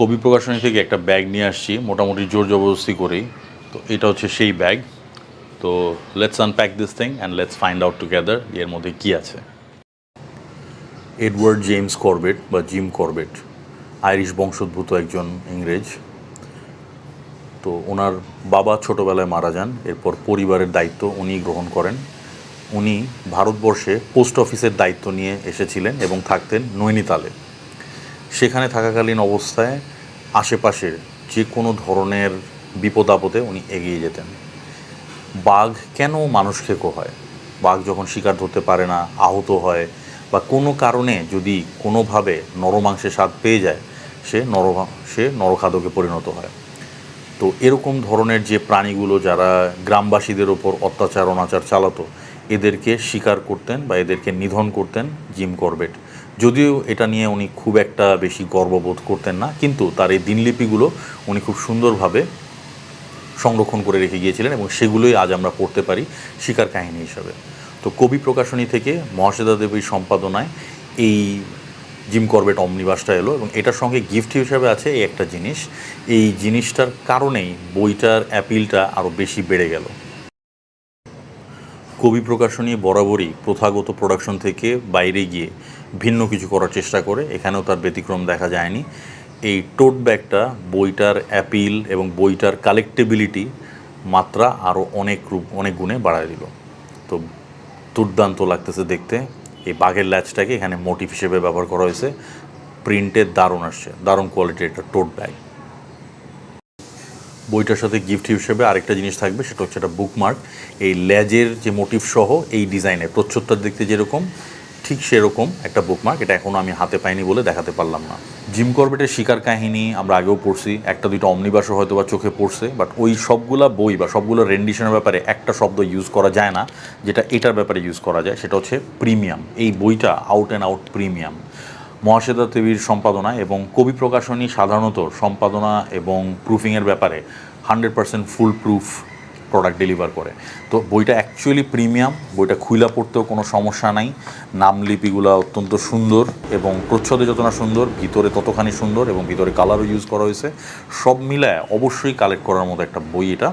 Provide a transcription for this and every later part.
কবি প্রকাশনী থেকে একটা ব্যাগ নিয়ে আসছি মোটামুটি জোর জবরদস্তি করেই। তো এটা হচ্ছে সেই ব্যাগ। তো let's unpack this thing and let's find out together এর মধ্যে কী আছে। এডওয়ার্ড জেমস করবেট বা জিম করবেট আইরিশ বংশোদ্ভূত একজন ইংরেজ। তো ওনার বাবা ছোটোবেলায় মারা যান, এরপর পরিবারের দায়িত্ব উনি গ্রহণ করেন। উনি ভারতবর্ষে পোস্ট অফিসের দায়িত্ব নিয়ে এসেছিলেন এবং থাকতেন নৈনিতালে। সেখানে থাকাকালীন অবস্থায় আশেপাশের যে কোনো ধরনের বিপদ আপদে উনি এগিয়ে যেতেন। বাঘ কেন মানুষ খেকো হয়? বাঘ যখন শিকার ধরতে পারে না, আহত হয় বা কোনো কারণে যদি কোনোভাবে নরমাংসের স্বাদ পেয়ে যায়, সে নরখাদকে পরিণত হয়। তো এরকম ধরনের যে প্রাণীগুলো যারা গ্রামবাসীদের ওপর অত্যাচার অনাচার চালাতো, এদেরকে শিকার করতেন বা এদেরকে নিধন করতেন জিম করবেট। যদিও এটা নিয়ে উনি খুব একটা বেশি গর্ববোধ করতেন না, কিন্তু তার এই দিনলিপিগুলো উনি খুব সুন্দরভাবে সংরক্ষণ করে রেখে গিয়েছিলেন এবং সেগুলোই আজ আমরা পড়তে পারি শিকার কাহিনী হিসাবে। তো কবি প্রকাশনী থেকে মহাশ্বেতা দেবীর সম্পাদনায় এই জিম করবেট অমনিবাসটা এলো এবং এটার সঙ্গে গিফট হিসেবে আছে এই একটা জিনিস। এই জিনিসটার কারণেই বইটার অ্যাপিলটা আরও বেশি বেড়ে গেল। কবি প্রকাশনী বরাবরই প্রথাগত প্রোডাকশন থেকে বাইরে গিয়ে ভিন্ন কিছু করার চেষ্টা করে, এখানেও তার ব্যতিক্রম দেখা যায়নি। এই টোট ব্যাগটা বইটার অ্যাপিল এবং বইটার কালেক্টেবিলিটি মাত্রা আরও অনেক গুণে বাড়ায় দিল। তো দুর্দান্ত লাগতেছে দেখতে। এই বাঘের ল্যাচটাকে এখানে মোটিভ হিসেবে ব্যবহার করা হয়েছে। প্রিন্টের দারুণ আসছে, দারুণ কোয়ালিটির একটা টোট ব্যাগ। বইটার সাথে গিফট হিসেবে আরেকটা জিনিস থাকবে, সেটা হচ্ছে একটা বুকমার্ক। এই লেজের যে মোটিভ সহ এই ডিজাইনের প্রচ্ছদটা দেখতে যেরকম, ঠিক সেরকম একটা বুকমার্ক। এটা এখনও আমি হাতে পাইনি বলে দেখাতে পারলাম না। জিম করবেটের শিকার কাহিনী আমরা আগেও পড়ছি, একটা দুইটা অমনিবাসও হয়তো বা চোখে পড়ছে, বাট ওই সবগুলা বই বা সবগুলো রেন্ডিশনের ব্যাপারে একটা শব্দ ইউজ করা যায় না যেটা এটার ব্যাপারে ইউজ করা যায়, সেটা হচ্ছে প্রিমিয়াম। এই বইটা out and out premium. Mahasweta দেবীর সম্পাদনা এবং কবি প্রকাশনী সাধারণত সম্পাদনা এবং প্রুফিংয়ের ব্যাপারে 100% ফুল প্রুফ প্রোডাক্ট ডেলিভার করে। তো বইটা অ্যাকচুয়ালি প্রিমিয়াম। বইটা খুইলা পড়তেও কোনো সমস্যা নাই। নামলিপিগুলো অত্যন্ত সুন্দর এবং প্রচ্ছদে যত না সুন্দর, ভিতরে ততখানি সুন্দর এবং ভিতরে কালারও ইউজ করা হয়েছে। সব মিলায় অবশ্যই কালেক্ট করার মতো একটা বই এটা।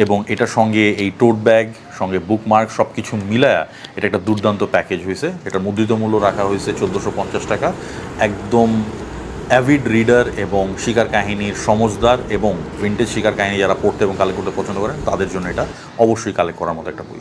এবং এটার সঙ্গে এই টোট ব্যাগ, সঙ্গে বুকমার্ক, সব কিছু মিলায়া এটা একটা দুর্দান্ত প্যাকেজ হয়েছে। এটার মুদ্রিত মূল্য রাখা হয়েছে 1450 টাকা। একদম অ্যাভিড রিডার এবং শিকার কাহিনীর সমজদার এবং ভিন্টেজ শিকার কাহিনী যারা পড়তে এবং কালেক্ট করতে পছন্দ করেন, তাদের জন্য এটা অবশ্যই কালেক্ট করার মতো একটা বই।